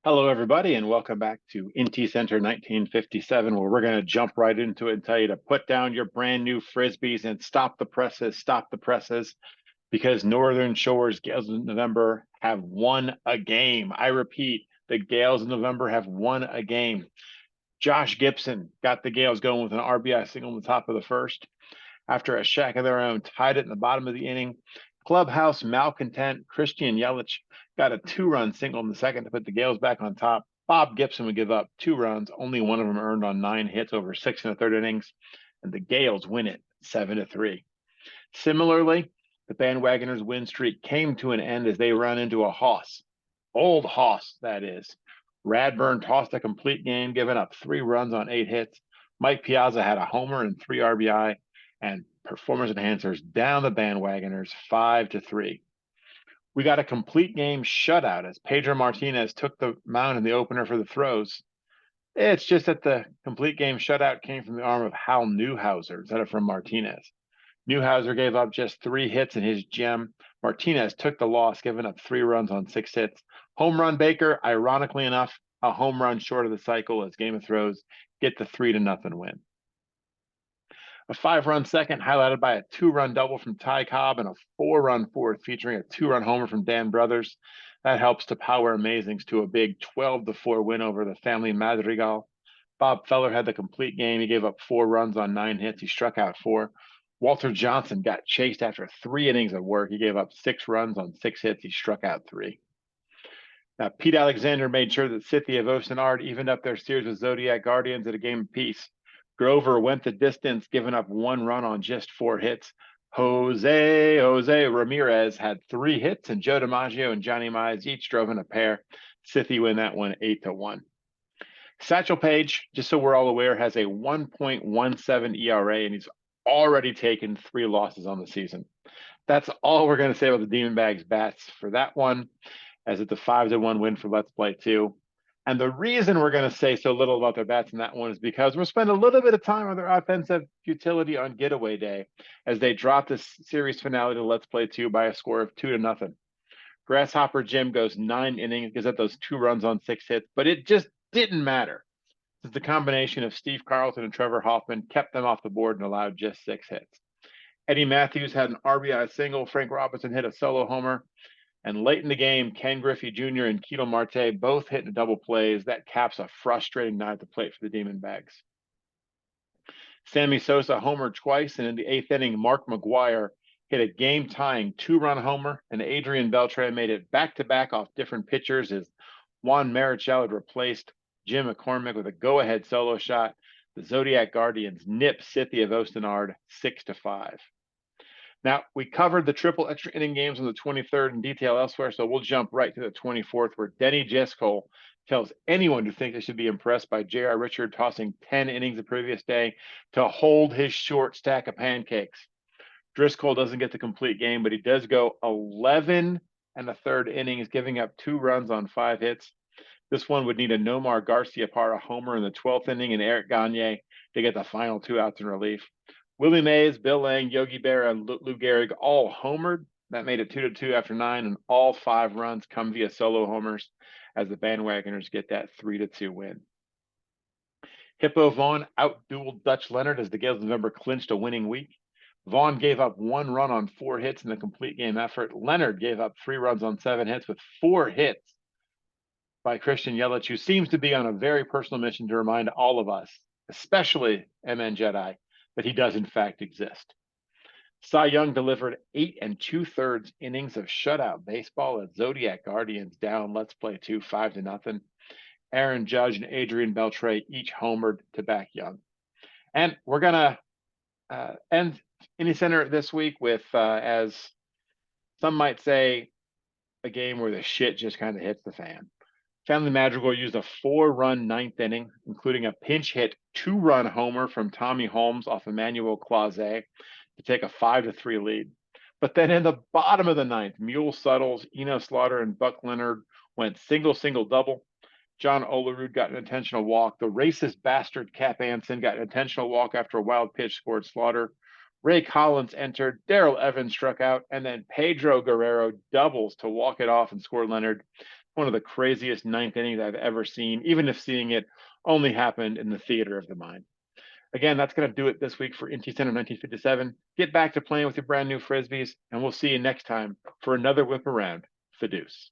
Hello, everybody, and welcome back to IntyCenter 1957, where we're going to jump right into it and tell you to put down your brand new frisbees and stop the presses, because Northern Shores Gales of November have won a game. I repeat, the Gales of November have won a game. Josh Gibson got the Gales going with an RBI single in the top of the first. After a shack of their own, tied it in the bottom of the inning. Clubhouse malcontent Christian Yelich got a two-run single in the second to put the Gales back on top. Bob Gibson would give up 2 runs, only one of them earned on 9 hits over 6 1/3 innings, and the Gales win it 7-3. Similarly, the Bandwagoners' win streak came to an end as they run into a hoss, old hoss, that is. Radburn tossed a complete game, giving up 3 runs on 8 hits. Mike Piazza had a homer and 3 RBI, and performance enhancers down the Bandwagoners 5-3. We got a complete game shutout as Pedro Martinez took the mound in the opener for the throws. It's just that the complete game shutout came from the arm of Hal Newhouser instead of from Martinez. Newhouser gave up just 3 hits in his gem. Martinez took the loss, giving up 3 runs on 6 hits. Home run Baker, ironically enough, a home run short of the cycle as Game of Throws get the 3-0 win. A 5-run second highlighted by a 2-run double from Ty Cobb and a 4-run fourth featuring a 2-run homer from Dan Brothers. That helps to power Amazings to a big 12-4 win over the family Madrigal. Bob Feller had the complete game. He gave up 4 runs on 9 hits. He struck out 4. Walter Johnson got chased after 3 innings of work. He gave up 6 runs on 6 hits. He struck out 3. Now, Pete Alexander made sure that Cynthia Vosenard evened up their series with Zodiac Guardians at a game apiece. Grover went the distance, giving up 1 run on just 4 hits. Jose Ramirez had 3 hits, and Joe DiMaggio and Johnny Mize each drove in a pair. Cithy win that one 8-1. Satchel Paige, just so we're all aware, has a 1.17 ERA, and he's already taken 3 losses on the season. That's all we're going to say about the Diamondbacks bats for that one, as it's a 5-1 win for Let's Play 2. And the reason we're going to say so little about their bats in that one is because we'll spend a little bit of time on their offensive utility on Getaway Day, as they drop this series finale to Let's Play 2 by a score of 2-0. Grasshopper Jim goes 9 innings, gives up those 2 runs on 6 hits, but it just didn't matter, since the combination of Steve Carlton and Trevor Hoffman kept them off the board and allowed just 6 hits. Eddie Matthews had an RBI single. Frank Robinson hit a solo homer. And late in the game, Ken Griffey Jr. and Ketel Marte both hit in double plays. That caps a frustrating night at the plate for the Diamondbacks. Sammy Sosa homered twice, and in the 8th inning, Mark McGwire hit a game-tying 2-run homer, and Adrian Beltre made it back-to-back off different pitchers as Juan Marichal had replaced Jim McCormick with a go-ahead solo shot. The Zodiac Guardians nip Cynthia Vostenard 6-5. Now, we covered the triple extra inning games on the 23rd in detail elsewhere, so we'll jump right to the 24th, where Denny Jescole tells anyone who thinks they should be impressed by J.R. Richard tossing 10 innings the previous day to hold his short stack of pancakes. Driscoll doesn't get the complete game, but he does go 11 1/3 innings, giving up 2 runs on 5 hits. This one would need a Nomar Garciaparra homer in the 12th inning and Eric Gagne to get the final 2 outs in relief. Willie Mays, Bill Lang, Yogi Berra, and Lou Gehrig all homered. That made it 2-2 after 9, and all 5 runs come via solo homers as the Bandwagoners get that 3-2 win. Hippo Vaughn outdueled Dutch Leonard as the Gales of November clinched a winning week. Vaughn gave up 1 run on 4 hits in the complete game effort. Leonard gave up 3 runs on 7 hits with 4 hits by Christian Yelich, who seems to be on a very personal mission to remind all of us, especially MN Jedi, that he does in fact exist. Cy Young delivered 8 2/3 innings of shutout baseball as Zodiac Guardians down Let's Play 2 5-0. Aaron Judge and Adrian Beltre each homered to back Young. And we're going to end IntyCenter this week with, as some might say, a game where the shit just kind of hits the fan. Family Madrigal used a 4-run 9th inning, including a pinch hit 2-run homer from Tommy Holmes off Emmanuel Clase to take a 5-3 lead. But then in the bottom of the 9th, Mule Suttles, Eno Slaughter, and Buck Leonard went single-double. John Olerud got an intentional walk. The racist bastard Cap Anson got an intentional walk after a wild pitch scored Slaughter. Ray Collins entered, Darrell Evans struck out, and then Pedro Guerrero doubles to walk it off and score Leonard. One of the craziest ninth innings I've ever seen, even if seeing it only happened in the theater of the mind. Again, that's going to do it this week for IntyCenter 1957. Get back to playing with your brand new Frisbees, and we'll see you next time for another whip around the deuce.